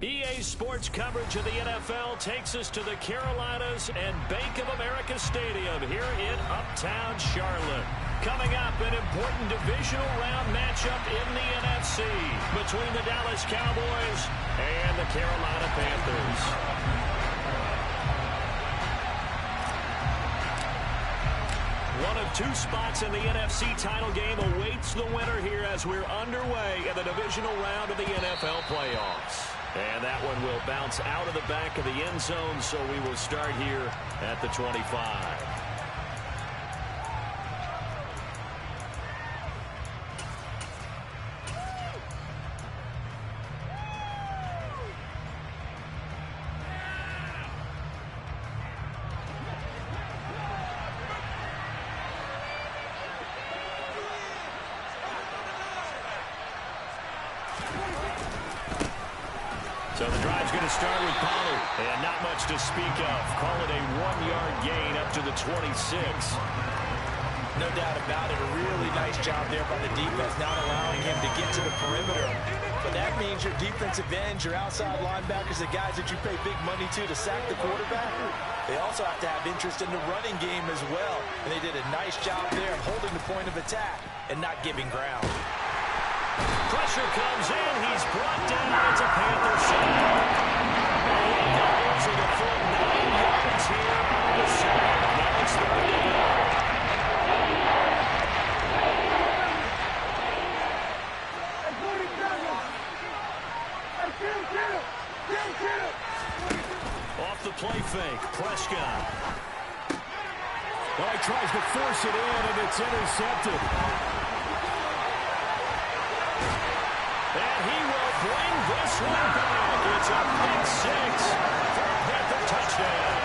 EA Sports coverage of the NFL takes us to the Carolinas and Bank of America Stadium here in Uptown Charlotte. Coming up, an important divisional round matchup in the NFC between the Dallas Cowboys and the Carolina Panthers. One of two spots in the NFC title game awaits the winner here as we're underway in the divisional round of the NFL playoffs. And that one will bounce out of the back of the end zone, so we will start here at the 25. So the drive's going to start with Pollard, and not much to speak of. Call it a 1-yard gain up to the 26. No doubt about it. A really nice job there by the defense, not allowing him to get to the perimeter. But that means your defensive ends, your outside linebackers, the guys that you pay big money to sack the quarterback, they also have to have interest in the running game as well. And they did a nice job there of holding the point of attack and not giving ground. Pressure comes in. He's brought down. It's a Panther sack. To the full 9 yards here on the sack. Now it's 3rd and goal. Off the play fake. Prescott. Well, he tries to force it in, and it's intercepted. And he will bring this one back. It's a pick six for a Panther touchdown.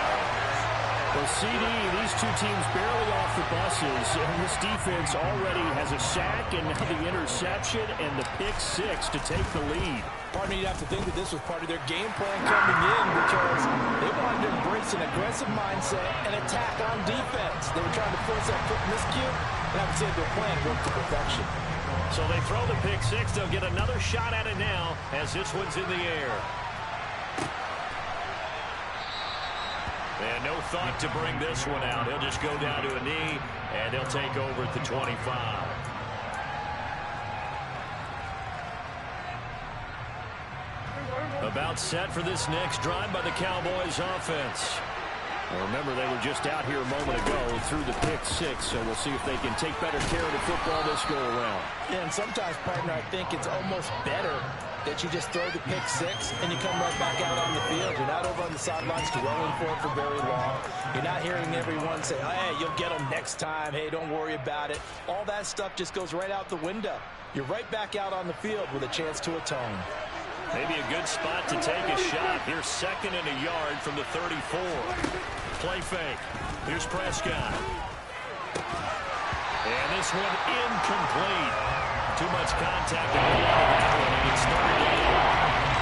Well, CD, these two teams barely off the buses, and this defense already has a sack and now the interception and the pick six to take the lead. Partner, you'd have to think that this was part of their game plan coming in because they wanted to embrace an aggressive mindset and attack on defense. They were trying to force that foot miscue, and I would say their plan worked to perfection. So they throw the pick six. They'll get another shot at it now as this one's in the air. And no thought to bring this one out. He'll just go down to a knee, and he'll take over at the 25. About set for this next drive by the Cowboys offense. Well, remember, they were just out here a moment ago through the pick six, so we'll see if they can take better care of the football this go-around. Yeah, and sometimes, partner, I think it's almost better that you just throw the pick six and you come right back out on the field. You're not over on the sidelines dwelling for it for very long. You're not hearing everyone say, hey, you'll get them next time. Hey, don't worry about it. All that stuff just goes right out the window. You're right back out on the field with a chance to atone. Maybe a good spot to take a shot. Here's 2nd and a yard from the 34. Play fake. Here's Prescott. And this one incomplete. Too much contact on that one, and it's 3rd down.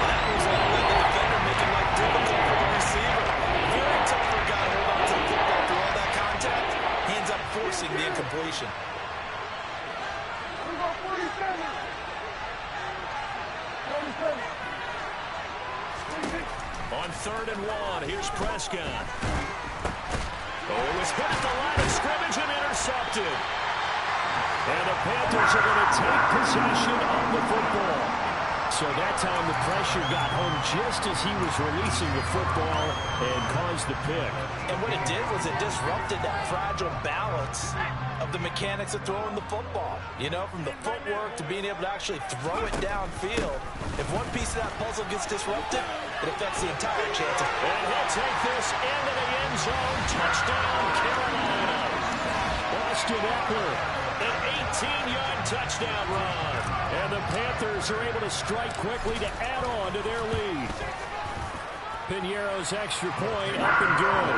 That was all the defender making life difficult for the receiver. Very tough for a guy to hold on to the football through all that contact. He ends up forcing the incompletion. On 3rd and 1, here's Prescott. Oh, it was hit at the line of scrimmage and intercepted. And the Panthers are going to take possession of the football. So that time the pressure got home just as he was releasing the football and caused the pick. And what it did was it disrupted that fragile balance of the mechanics of throwing the football. You know, from the footwork to being able to actually throw it downfield. If one piece of that puzzle gets disrupted, it affects the entire chance. And he'll take this into the end zone. Touchdown, Carolina. Austin Eckler, an 18-yard touchdown run. And the Panthers are able to strike quickly to add on to their lead. Piñeiro's extra point up and good.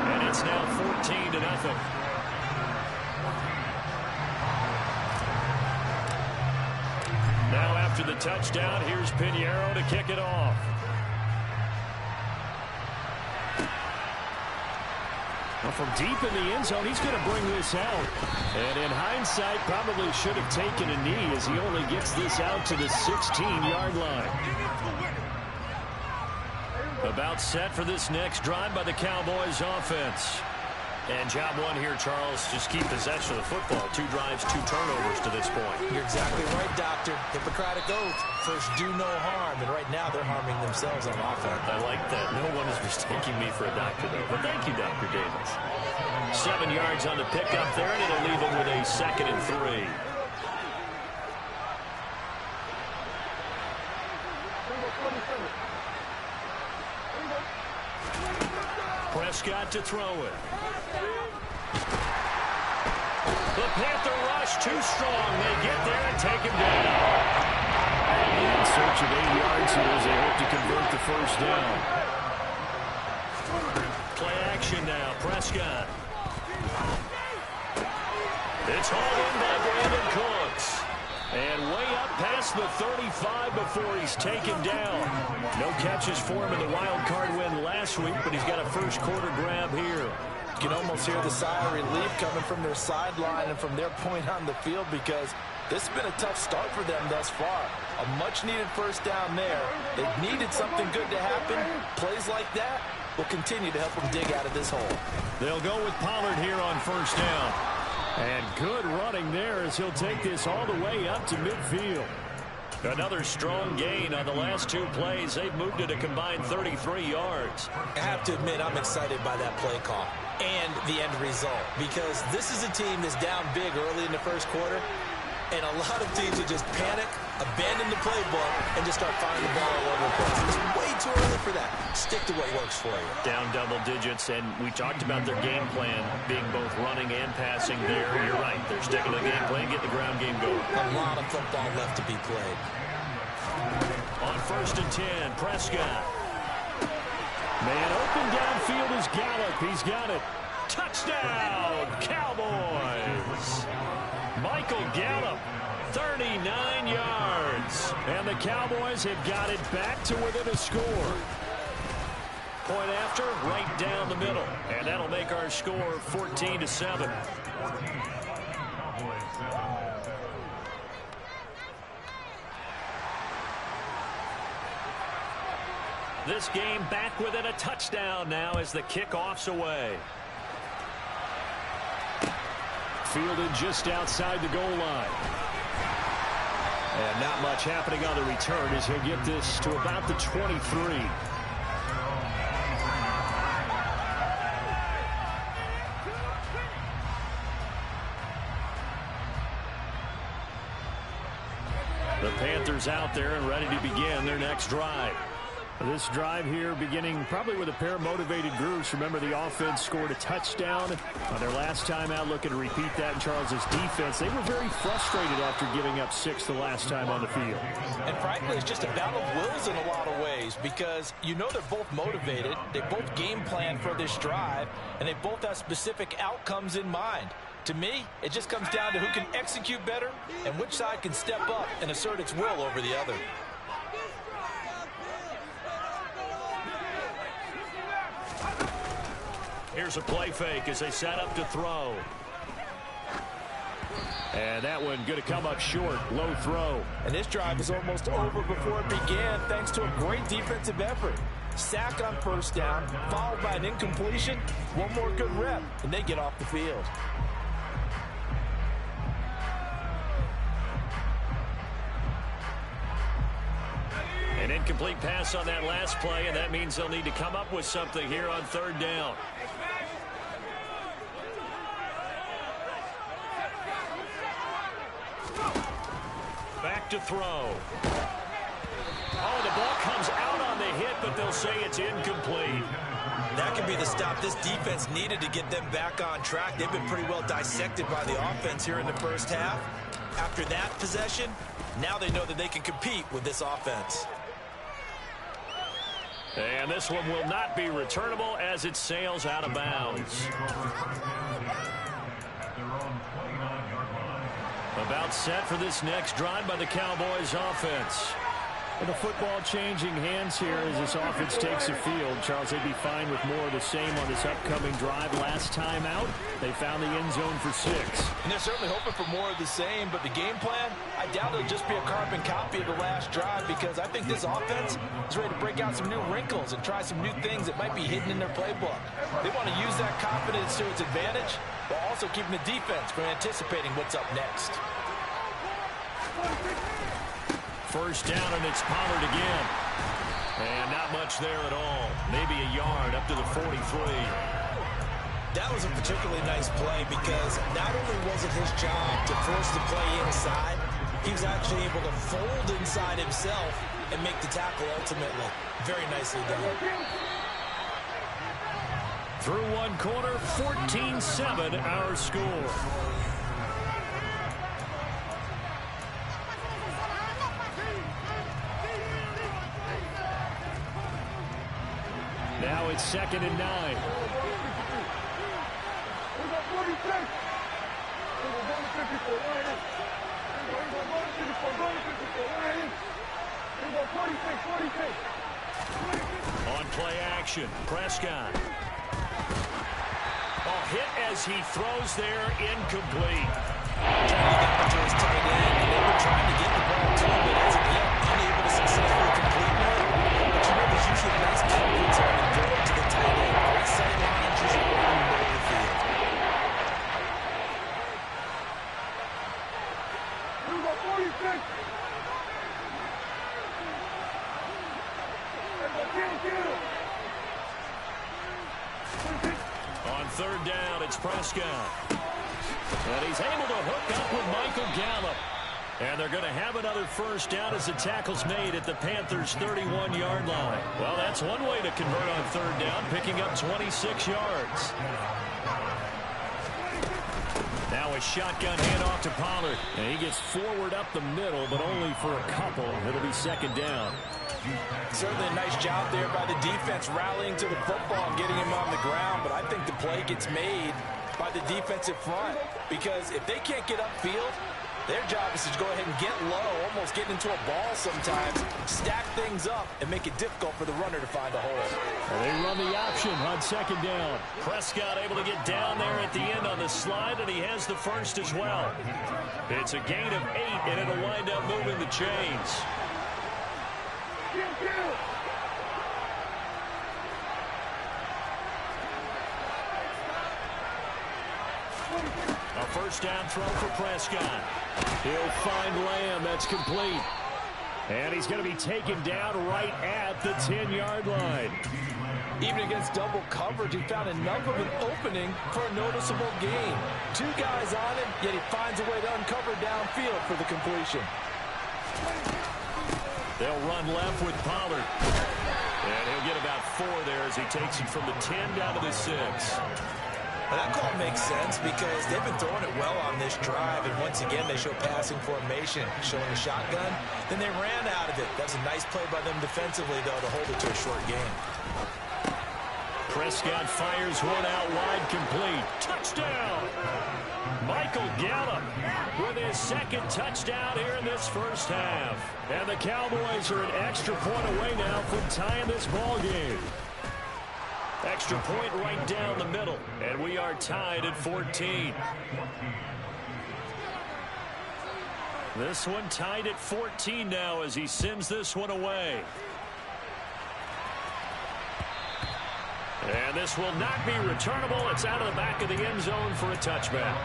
And it's now 14-0. Now after the touchdown, here's Piñeiro to kick it off. Well, from deep in the end zone, he's going to bring this out. And in hindsight, probably should have taken a knee as he only gets this out to the 16-yard line. About set for this next drive by the Cowboys offense. And job one here, Charles, just keep possession of the football. 2 drives, 2 turnovers to this point. You're exactly right, Doctor. Hippocratic oath. First, do no harm. And right now, they're harming themselves on offense. I like that. No one is mistaking me for a doctor, though. But thank you, Dr. Davis. 7 yards on the pickup there, and it'll leave them with a 2nd and 3. Prescott to throw it. The Panther rush too strong. They get there and take him down. In search of 8 yards here as they hope to convert the first down. Play action now. Prescott. It's hauled in by Brandon Cooks. And way up past the 35 before he's taken down. No catches for him in the wild card win last week, but he's got a first quarter grab here. You can almost hear the sigh of relief coming from their sideline and from their point on the field because this has been a tough start for them thus far. A much-needed first down there. They needed something good to happen. Plays like that will continue to help them dig out of this hole. They'll go with Pollard here on first down. And good running there as he'll take this all the way up to midfield. Another strong gain on the last 2 plays. They've moved it a combined 33 yards. I have to admit, I'm excited by that play call and the end result because this is a team that's down big early in the first quarter, and a lot of teams will just panic, abandon the playbook, and just start firing the ball all over the place. It's way too early for that. Stick to what works for you. Down double digits, and we talked about their game plan being both running and passing there. You're right. They're sticking to the game plan, get the ground game going. A lot of football left to be played. On first and 10, Prescott. Man open downfield is Gallup. He's got it. Touchdown, Cowboys. Michael Gallup, 39 yards. And the Cowboys have got it back to within a score. Point after, right down the middle. And that'll make our score 14-7. This game back within a touchdown now as the kickoff's away. Fielded just outside the goal line. And not much happening on the return as he'll get this to about the 23. The Panthers out there and ready to begin their next drive. This drive here beginning probably with a pair of motivated groups. Remember, the offense scored a touchdown on their last time out. Looking to repeat that in Charles's defense. They were very frustrated after giving up 6 the last time on the field. And frankly, it's just a battle of wills in a lot of ways because you know they're both motivated. They both game plan for this drive, and they both have specific outcomes in mind. To me, it just comes down to who can execute better and which side can step up and assert its will over the other. Here's a play fake as they set up to throw. And that one going to come up short. Low throw. And this drive is almost over before it began thanks to a great defensive effort. Sack on first down, followed by an incompletion. One more good rep, and they get off the field. An incomplete pass on that last play, and that means they'll need to come up with something here on third down. Back to throw. Oh, the ball comes out on the hit, but they'll say it's incomplete. That could be the stop this defense needed to get them back on track. They've been pretty well dissected by the offense here in the first half. After that possession, now they know that they can compete with this offense. And this one will not be returnable as it sails out of bounds. About set for this next drive by the Cowboys offense. And the football changing hands here as this offense takes the field. Charles, they'd be fine with more of the same on this upcoming drive. Last time out, they found the end zone for 6. And they're certainly hoping for more of the same, but the game plan, I doubt it'll just be a carbon copy of the last drive, because I think this offense is ready to break out some new wrinkles and try some new things that might be hidden in their playbook. They want to use that confidence to its advantage, while also keeping the defense from anticipating what's up next. First down, and it's Pollard again. And not much there at all. Maybe a yard up to the 43. That was a particularly nice play, because not only was it his job to force the play inside, he was actually able to fold inside himself and make the tackle ultimately. Very nicely done. Through one quarter, 14-7 our score. Now it's 2nd and 9. On play action, Prescott. Hit as he throws there, incomplete. Trying to get out to his tight end, and they were trying to get the ball to him, but as of yet, unable to successfully complete one. But you know, there's usually a nice comfort zone and going to the tight end. Great sight lines, usually right in the middle of the field. On 3rd down, it's Prescott. And he's able to hook up with Michael Gallup. And they're going to have another first down as the tackle's made at the Panthers' 31-yard line. Well, that's one way to convert on 3rd down, picking up 26 yards. Now a shotgun handoff to Pollard. And he gets forward up the middle, but only for a couple. It'll be 2nd down. Certainly a nice job there by the defense, rallying to the football and getting him on the ground. But I think the play gets made by the defensive front, because if they can't get upfield, their job is to go ahead and get low, almost get into a ball sometimes, stack things up, and make it difficult for the runner to find a hole. And they run the option on 2nd down. Prescott able to get down there at the end on the slide, and he has the first as well. It's a gain of 8, and it'll wind up moving the chains. A first down throw for Prescott. He'll find Lamb. That's complete. And he's going to be taken down right at the 10-yard line. Even against double coverage, he found enough of an opening for a noticeable gain. 2 guys on him, yet he finds a way to uncover downfield for the completion. They'll run left with Pollard. And he'll get about 4 there as he takes it from the 10 down to the 6. Now that call makes sense, because they've been throwing it well on this drive, and once again they show passing formation, showing a shotgun. Then they ran out of it. That's a nice play by them defensively, though, to hold it to a short game. Prescott fires one out wide, complete. Touchdown! Michael Gallup with his 2nd touchdown here in this first half. And the Cowboys are an extra point away now from tying this ball game. Extra point right down the middle, and we are tied at 14. This one tied at 14 now as he sends this one away. And this will not be returnable. It's out of the back of the end zone for a touchback.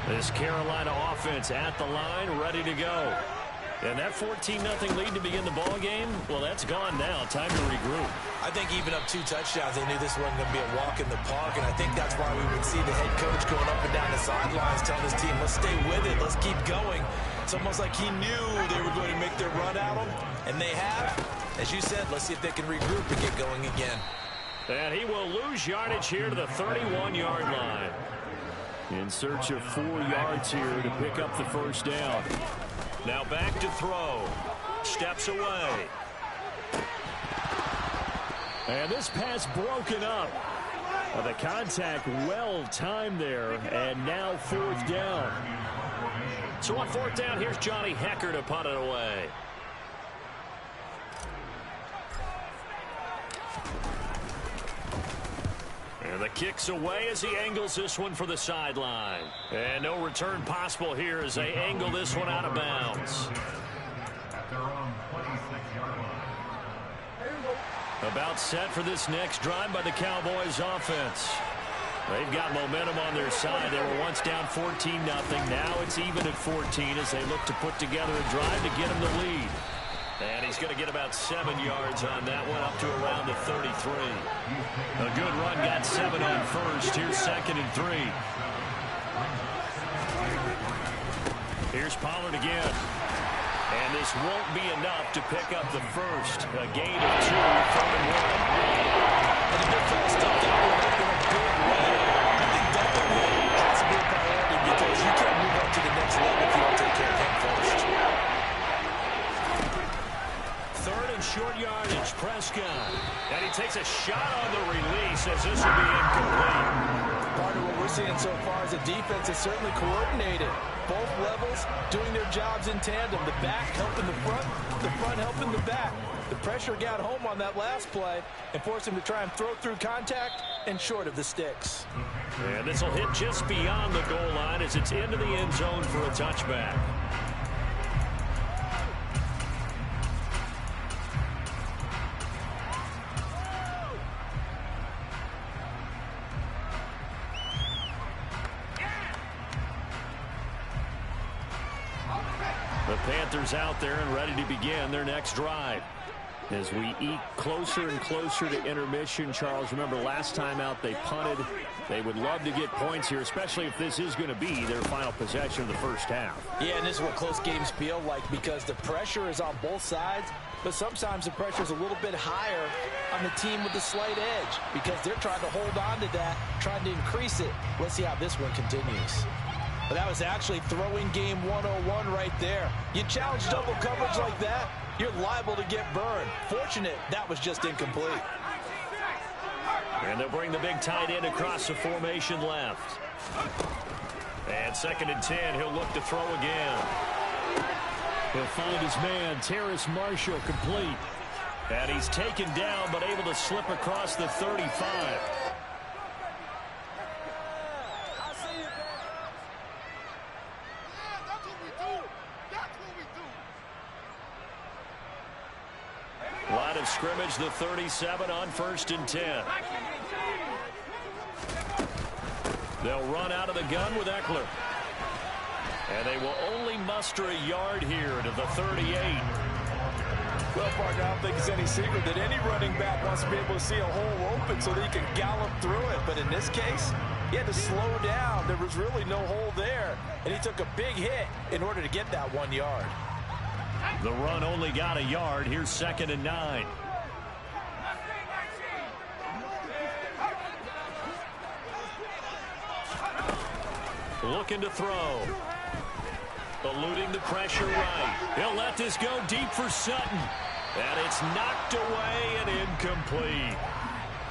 This Carolina offense at the line, ready to go. And that 14-0 lead to begin the ball game, well, that's gone now. Time to regroup. I think even up 2 touchdowns, they knew this wasn't going to be a walk in the park, and I think that's why we would see the head coach going up and down the sidelines telling his team, let's stay with it, let's keep going. It's almost like he knew they were going to make their run at him, and they have. As you said, let's see if they can regroup and get going again. And he will lose yardage here to the 31-yard line. In search of 4 yards here to pick up the first down. Now back to throw. Steps away. And this pass broken up. Well, the contact well timed there, and now 4th down. So on 4th down, here's Johnny Hekker to punt it away. And the kick's away as he angles this one for the sideline. And no return possible here as they angle this one out of bounds. About set for this next drive by the Cowboys offense. They've got momentum on their side. They were once down 14-0. Now it's even at 14 as they look to put together a drive to get them the lead. And he's going to get about 7 yards on that one, up to around the 33. A good run, got 7 on first. Here's 2nd and 3. Here's Pollard again. And this won't be enough to pick up the first. A gain of 2, 3rd and 1. And the defense stepped up in a big way. I think double move has to be a priority because you can't move up to the next level if you don't take care of him first. 3rd and short yardage, Prescott. And he takes a shot on the release as this will be incomplete. Part of what we're seeing so far is the defense is certainly coordinated. Both levels doing their jobs in tandem. The back helping the front helping the back. The pressure got home on that last play and forced him to try and throw through contact and short of the sticks. And this will hit just beyond the goal line as it's into the end zone for a touchback. The Panthers out there and ready to begin their next drive. As we eat closer and closer to intermission, Charles, remember last time out they punted. They would love to get points here, especially if this is going to be their final possession of the first half. Yeah, and this is what close games feel like because the pressure is on both sides, but sometimes the pressure is a little bit higher on the team with the slight edge because they're trying to hold on to that, trying to increase it. Let's see how this one continues. But that was actually throwing game 101 right there. You challenge double coverage like that, you're liable to get burned. Fortunate, that was just incomplete. And they'll bring the big tight end across the formation left. And 2nd and 10, he'll look to throw again. He'll find his man, Terrace Marshall, complete. And he's taken down, but able to slip across the 35. Line of scrimmage, the 37 on 1st and 10. They'll run out of the gun with Eckler. And they will only muster a yard here to the 38. Well, partner, I don't think it's any secret that any running back wants to be able to see a hole open so that he can gallop through it. But in this case, he had to slow down. There was really no hole there. And he took a big hit in order to get that 1 yard. The run only got a yard. Here's 2nd and 9. Looking to throw. Eluding the pressure right. He'll let this go deep for Sutton. And it's knocked away and incomplete.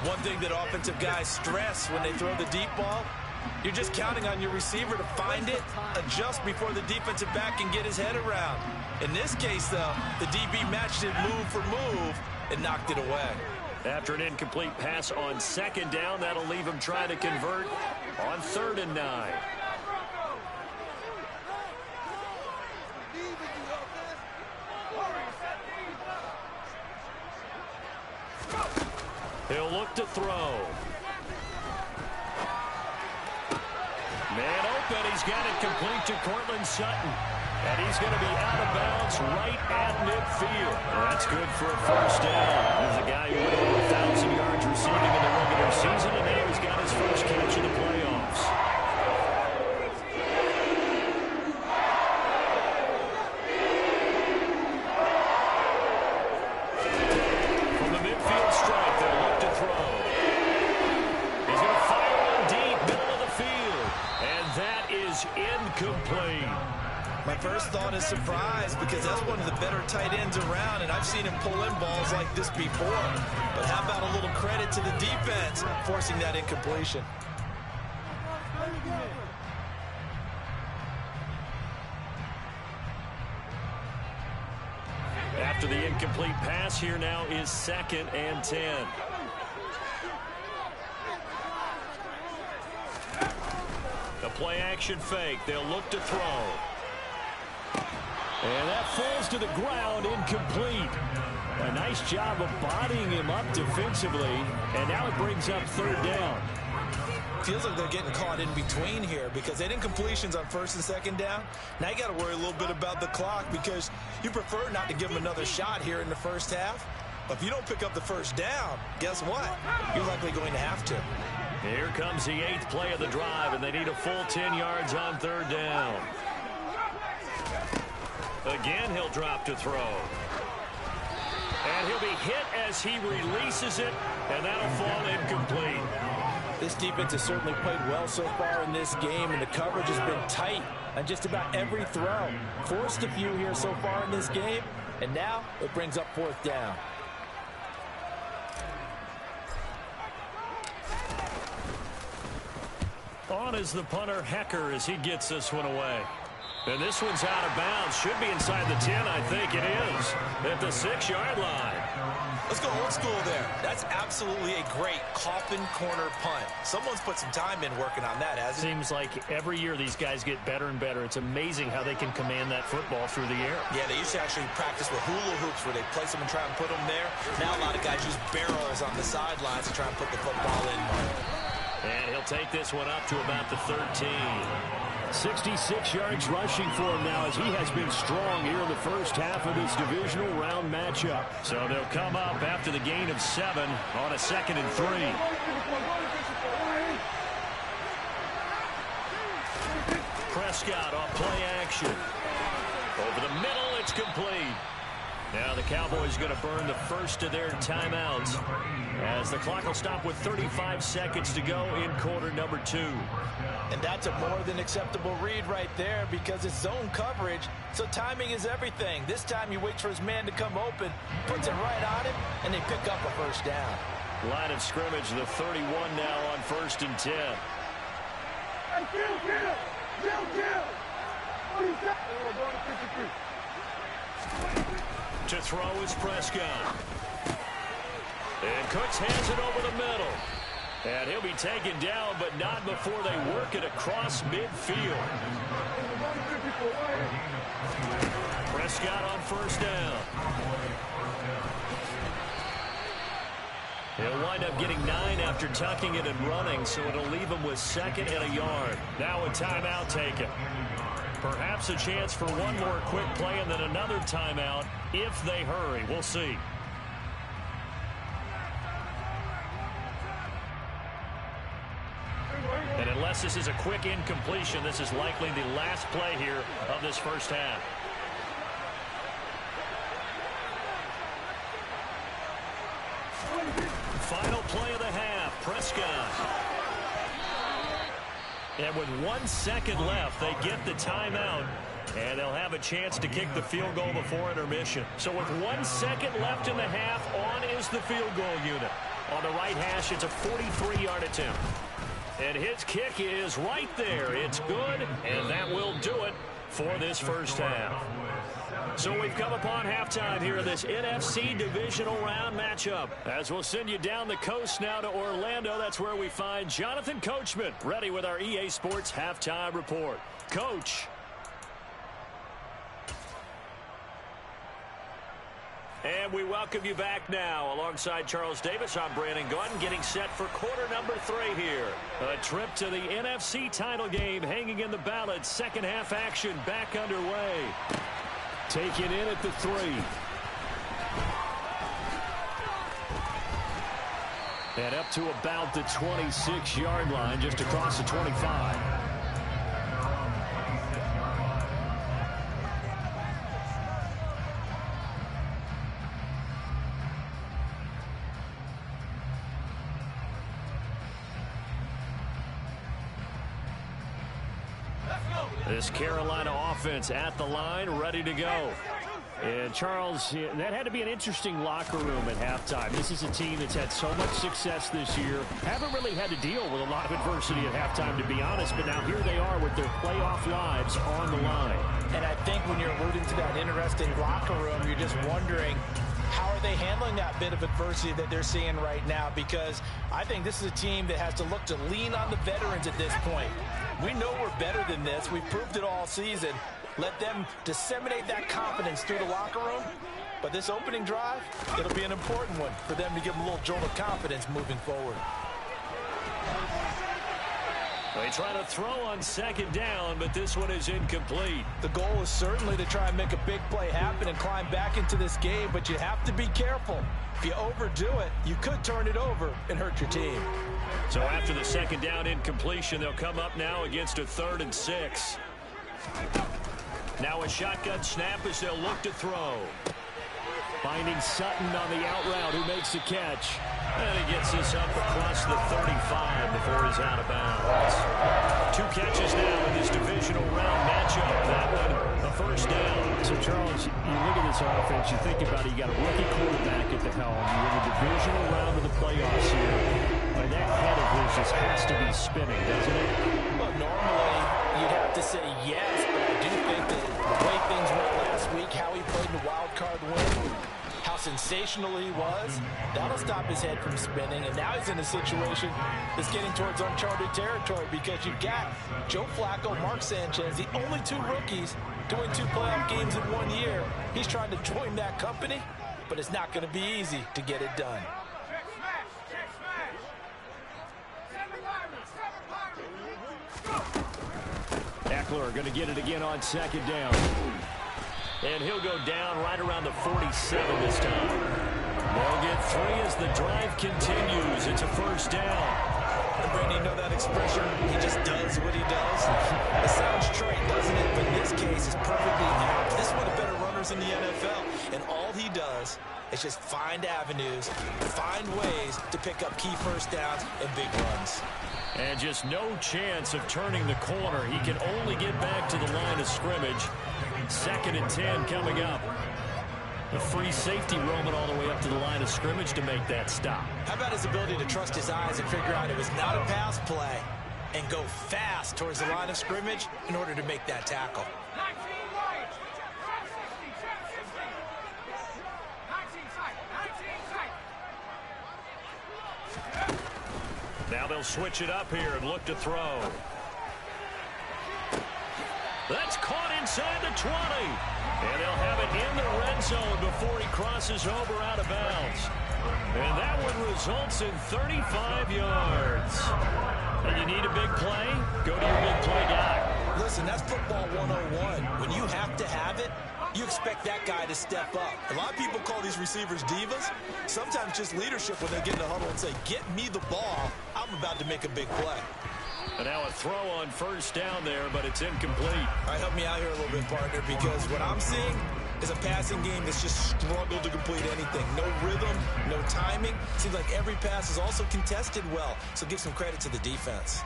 One thing that offensive guys stress when they throw the deep ball, you're just counting on your receiver to find it, adjust before the defensive back can get his head around. In this case, though, the DB matched it move for move and knocked it away. After an incomplete pass on 2nd down, that'll leave him trying to convert on 3rd and 9. He'll look to throw. Man open. He's got it complete to Courtland Sutton. And he's going to be out of bounds right at midfield. Well, that's good for a first down. There's a guy who went over 1,000 yards receiving in the regular season, and now he's got his first catch in the playoffs. From the midfield stripe, they'll look to throw. He's going to fire in deep, middle of the field. And that is incomplete. My first thought is surprise because that's one of the better tight ends around, and I've seen him pull in balls like this before. But how about a little credit to the defense forcing that incompletion. After the incomplete pass, here now is 2nd and 10. The play action fake. They'll look to throw. And that falls to the ground, incomplete. A nice job of bodying him up defensively, and now it brings up 3rd down. Feels like they're getting caught in between here because they did incompletions on 1st and 2nd down. Now you got to worry a little bit about the clock because you prefer not to give them another shot here in the first half. But if you don't pick up the 1st down, guess what? You're likely going to have to. Here comes the 8th play of the drive, and they need a full 10 yards on 3rd down. Again, he'll drop to throw. And he'll be hit as he releases it, and that'll fall incomplete. This defense has certainly played well so far in this game, and the coverage has been tight on just about every throw. Forced a few here so far in this game, and now it brings up 4th down. On is the punter, Hecker, as he gets this one away. And this one's out of bounds. Should be inside the 10, I think it is. At the 6-yard line. Let's go old school there. That's absolutely a great coffin corner punt. Someone's put some time in working on that, hasn't it? Seems like every year these guys get better and better. It's amazing how they can command that football through the air. Yeah, they used to actually practice with hula hoops where they place them and try and put them there. Now a lot of guys use barrels on the sidelines to try and put the football in. And he'll take this one up to about the 13. 66 yards rushing for him now as he has been strong here in the first half of this divisional round matchup. So they'll come up after the gain of 7 on a 2nd and 3. Prescott off play action. Over the middle, it's complete. Now the Cowboys going to burn the first of their timeouts as the clock will stop with 35 seconds to go in quarter number 2. And that's a more than acceptable read right there because it's zone coverage, so timing is everything. This time he waits for his man to come open, puts it right on him, and they pick up a 1st down. Line of scrimmage, the 31 now on 1st and 10. To throw is Prescott. And Cooks hands it over the middle. And he'll be taken down, but not before they work it across midfield. Prescott on 1st down. He'll wind up getting 9 after tucking it and running, so it'll leave him with 2nd and a yard. Now a timeout taken. Perhaps a chance for one more quick play and then another timeout if they hurry. We'll see. And unless this is a quick incompletion, this is likely the last play here of this first half. Final play of the half, Prescott. And with 1 second left, they get the timeout, and they'll have a chance to kick the field goal before intermission. So with 1 second left in the half, on is the field goal unit. On the right hash, it's a 43-yard attempt. And his kick is right there. It's good, and that will do it for this first half. So we've come upon halftime here in this NFC divisional round matchup. As we'll send you down the coast now to Orlando, that's where we find Jonathan Coachman ready with our EA Sports halftime report. Coach. And we welcome you back now. Alongside Charles Davis, I'm Brandon Gunn, getting set for quarter number 3 here. A trip to the NFC title game hanging in the balance. Second half action back underway. Taken in at the 3. And up to about the 26-yard line, just across the 25. This Carolina offense at the line, ready to go. And, Charles, that had to be an interesting locker room at halftime. This is a team that's had so much success this year. Haven't really had to deal with a lot of adversity at halftime, to be honest. But now here they are with their playoff lives on the line. And I think when you're alluding to that interesting locker room, you're just wondering, how are they handling that bit of adversity that they're seeing right now? Because I think this is a team that has to look to lean on the veterans at this point. We know we're better than this. We've proved it all season. Let them disseminate that confidence through the locker room. But this opening drive, it'll be an important one for them to give them a little jolt of confidence moving forward. They try to throw on second down, but this one is incomplete. The goal is certainly to try and make a big play happen and climb back into this game, but you have to be careful. If you overdo it, you could turn it over and hurt your team. So after the second down incompletion, they'll come up now against a 3rd and 6. Now a shotgun snap as they'll look to throw. Finding Sutton on the out route, who makes the catch. And he gets this up across the 35 before he's out of bounds. 2 catches now in this divisional round matchup. That one, a first down. So, Charles, you look at this offense, you think about it, you got a rookie quarterback at the helm. You're in the divisional round of the playoffs here. And that head of his just has to be spinning, doesn't it? Well, normally you'd have to say yes, but I do think that the way things went last week, how he played in the wild card win, how sensational he was, that'll stop his head from spinning. And now he's in a situation that's getting towards uncharted territory because you've got Joe Flacco, Mark Sanchez, the only 2 rookies doing 2 playoff games in 1 year. He's trying to join that company, but it's not going to be easy to get it done. Eckler going to get it again on second down. And he'll go down right around the 47 this time. They'll get 3 as the drive continues. It's a first down. And Brandon, you know that expression, he just does what he does? It sounds trite, doesn't it? But in this case, it's perfectly apt. This is one of the better runners in the NFL. And all he does is just find avenues, find ways to pick up key first downs and big runs. And just no chance of turning the corner. He can only get back to the line of scrimmage. 2nd and 10 coming up. The free safety roaming all the way up to the line of scrimmage to make that stop. How about his ability to trust his eyes and figure out it was not a pass play and go fast towards the line of scrimmage in order to make that tackle? Now they'll switch it up here and look to throw. That's caught inside the 20. And they'll have it in the red zone before he crosses over out of bounds. And that one results in 35 yards. And you need a big play? Go to your big play guy. Listen, that's football 101. When you have to have it, you expect that guy to step up. A lot of people call these receivers divas. Sometimes just leadership when they get in the huddle and say, get me the ball. I'm about to make a big play. And now a throw on first down there, but it's incomplete. All right, help me out here a little bit, partner, because what I'm seeing is a passing game that's just struggled to complete anything. No rhythm, no timing. Seems like every pass is also contested well, so give some credit to the defense.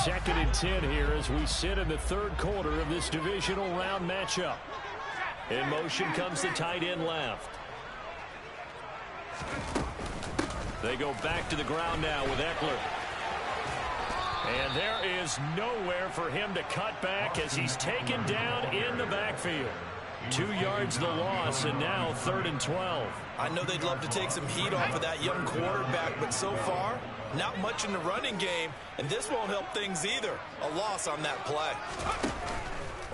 Second and 10 here as we sit in the 3rd quarter of this divisional round matchup. In motion comes the tight end left. They go back to the ground now with Eckler. And there is nowhere for him to cut back as he's taken down in the backfield. 2 yards the loss, and now 3rd and 12. I know they'd love to take some heat off of that young quarterback, but so far, not much in the running game, and this won't help things either. A loss on that play.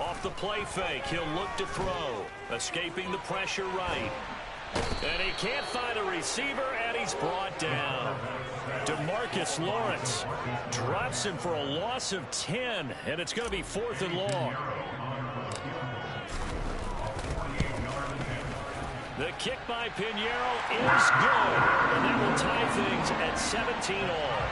Off the play fake, he'll look to throw. Escaping the pressure right. And he can't find a receiver, and he's brought down. DeMarcus Lawrence drops him for a loss of 10, and it's going to be 4th and long. The kick by Pinheiro is good, and that will tie things at 17 all.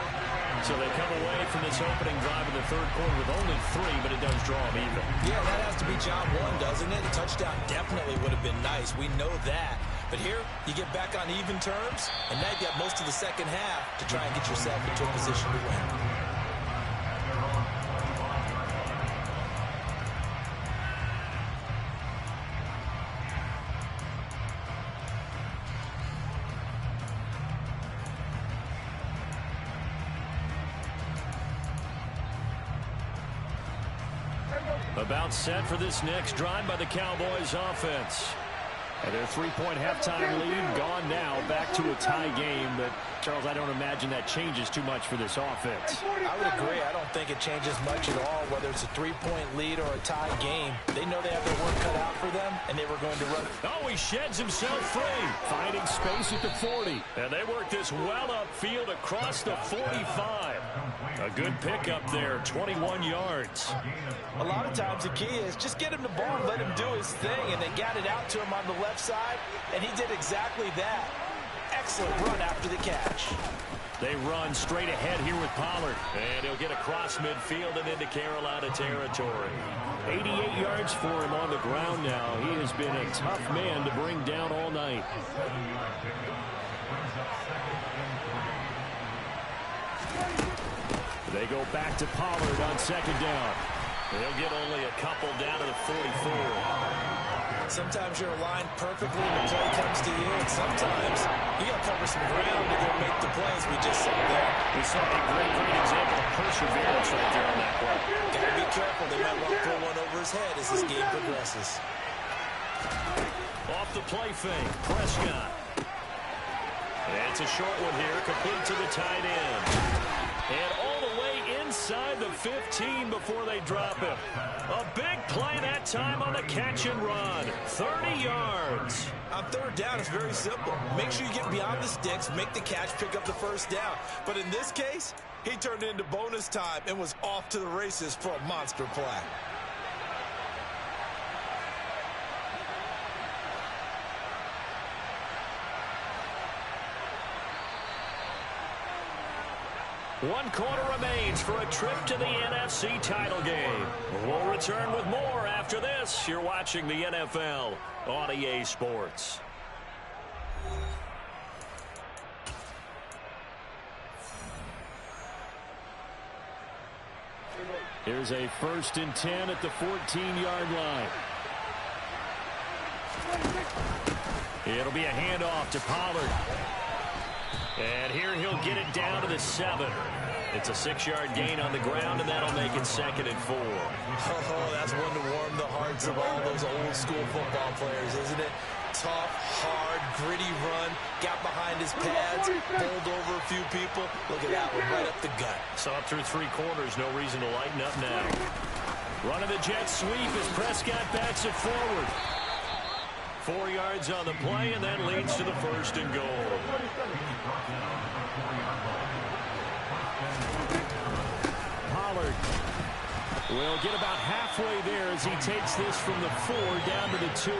So they come away from this opening drive in the 3rd quarter with only 3, but it does draw them even. Yeah, that has to be job 1, doesn't it? A touchdown definitely would have been nice. We know that. But here, you get back on even terms, and now you got most of the second half to try and get yourself into a position to win. About set for this next drive by the Cowboys offense. And their three-point halftime lead gone now, back to a tie game. But, Charles, I don't imagine that changes too much for this offense. I would agree. I don't think it changes much at all, whether it's a three-point lead or a tie game. They know they have their work cut out for them, and they were going to run. Oh, he sheds himself free, finding space at the 40. And they work this well upfield across the 45. A good pickup there, 21 yards. A lot of times the key is just get him the ball and let him do his thing, and they got it out to him on the left side, and he did exactly that. Excellent run after the catch. They run straight ahead here with Pollard, and he'll get across midfield and into Carolina territory. 88 yards for him on the ground now. He has been a tough man to bring down all night. They go back to Pollard on second down. They'll get only a couple down to the 44. Sometimes you're aligned perfectly when the play comes to you, and sometimes you got to cover some ground to go make the plays we just saw there. We saw a great example of perseverance right there on that play. Got to be careful. They might want to throw one over his head as this game progresses. Off the play fake, Prescott. And it's a short one here, complete to the tight end. And all the way inside the 15 before they drop him. A big play that time on the catch and run. 30 yards. On third down, it's very simple. Make sure you get beyond the sticks, make the catch, pick up the first down. But in this case, he turned it into bonus time and was off to the races for a monster play. One quarter remains for a trip to the NFC title game. We'll return with more after this. You're watching the NFL on EA Sports. Here's a 1st and 10 at the 14-yard line. It'll be a handoff to Pollard. And here he'll get it down to the 7. It's a 6-yard gain on the ground, and that'll make it 2nd and 4. Oh, that's one to warm the hearts of all those old-school football players, isn't it? Tough, hard, gritty run, got behind his pads, bowled over a few people. Look at that one, right up the gut. Saw it through 3 quarters, no reason to lighten up now. Running the jet sweep as Prescott backs it forward. 4 yards on the play, and that leads to the 1st and goal. Pollard will get about halfway there as he takes this from the 4 down to the 2.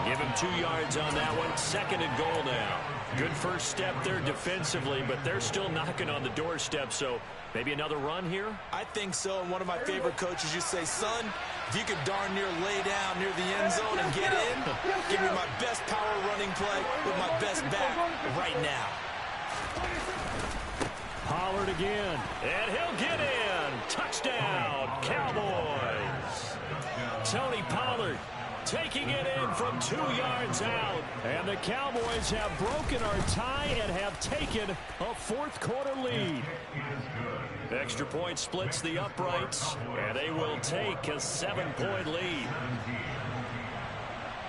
Give him 2 yards on that one. 2nd and goal now. Good first step there defensively, but they're still knocking on the doorstep, so maybe another run here? I think so, and one of my favorite coaches used to say, son, if you could darn near lay down near the end zone and get in, give me my best power running play with my best back right now. Pollard again, and he'll get in. Touchdown, Cowboys. Tony Pollard taking it in from 2 yards out. And the Cowboys have broken our tie and have taken a 4th quarter lead. Extra point splits the uprights, and they will take a 7-point lead.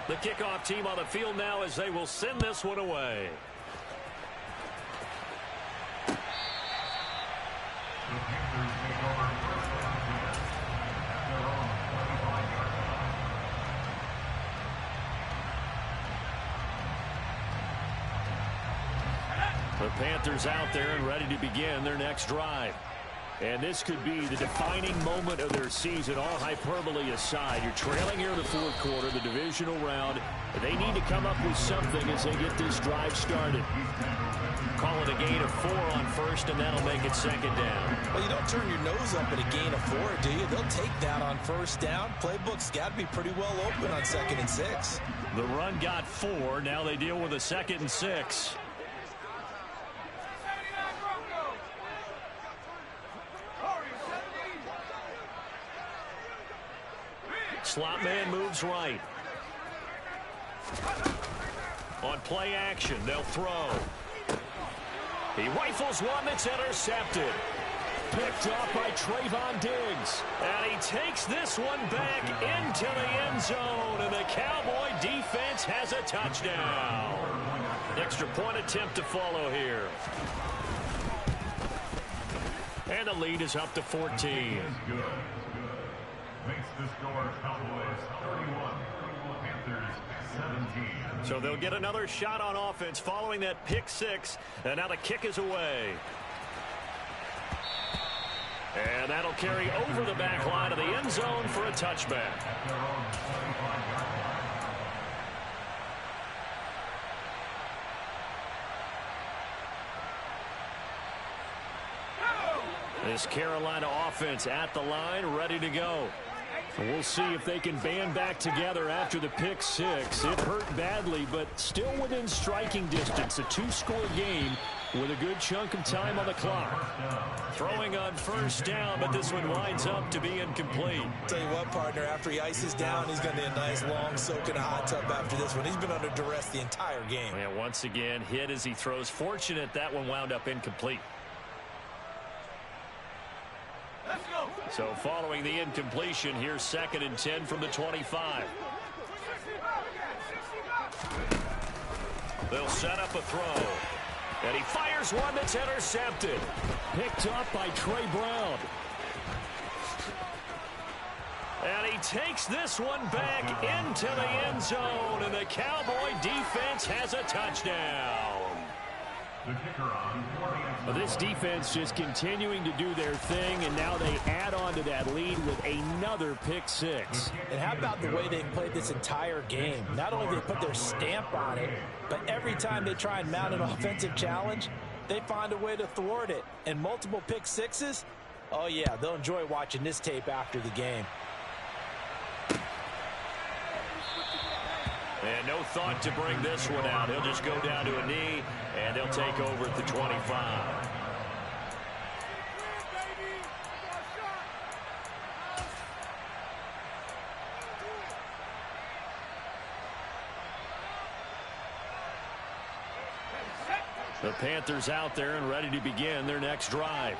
The kickoff team on the field now as they will send this one away. The Panthers out there and ready to begin their next drive. And this could be the defining moment of their season, all hyperbole aside. You're trailing here in the fourth quarter, the divisional round. They need to come up with something as they get this drive started. Call it a gain of 4 on first, and that'll make it second down. Well, you don't turn your nose up at a gain of 4, do you? They'll take that on first down. Playbook's got to be pretty well open on 2nd and 6. The run got 4. Now they deal with a 2nd and 6. Slot man moves right. On play action, they'll throw. He rifles one that's intercepted. Picked off by Trayvon Diggs. And he takes this one back into the end zone. And the Cowboy defense has a touchdown. Extra point attempt to follow here. And the lead is up to 14. Makes the score Cowboys 31, Panthers 17. So they'll get another shot on offense following that pick 6. And now the kick is away. And that'll carry over the back line of the end zone for a touchback. This Carolina offense at the line, ready to go. We'll see if they can band back together after the pick 6. It hurt badly, but still within striking distance. A 2-score game with a good chunk of time on the clock. Throwing on first down, but this one winds up to be incomplete. Tell you what, partner, after he ices down, he's going to need a nice long soak in a hot tub after this one. He's been under duress the entire game. And once again, hit as he throws. Fortunate that one wound up incomplete. So following the incompletion, here's 2nd and 10 from the 25. They'll set up a throw. And he fires one that's intercepted. Picked up by Trey Brown. And he takes this one back into the end zone. And the Cowboy defense has a touchdown. This defense just continuing to do their thing, and now they add on to that lead with another pick 6. And how about the way they've played this entire game? Not only do they put their stamp on it, but every time they try and mount an offensive challenge, they find a way to thwart it. And multiple pick 6s, oh yeah, they'll enjoy watching this tape after the game. And no thought to bring this one out. He'll just go down to a knee, and they'll take over at the 25. The Panthers out there and ready to begin their next drive.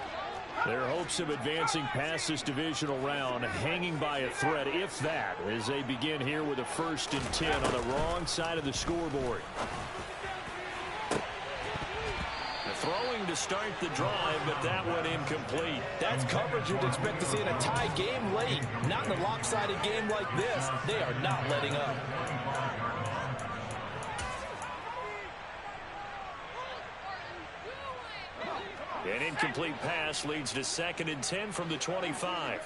Their hopes of advancing past this divisional round hanging by a thread, if that, as they begin here with a 1st and 10 on the wrong side of the scoreboard. The throwing to start the drive, but that one incomplete. That's coverage you'd expect to see in a tie game late. Not in a lopsided game like this. They are not letting up. An incomplete pass leads to 2nd and 10 from the 25.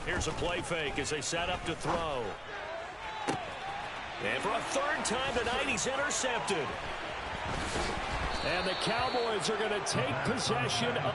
Here's a play fake as they set up to throw. And for a 3rd time tonight, he's intercepted. And the Cowboys are going to take possession of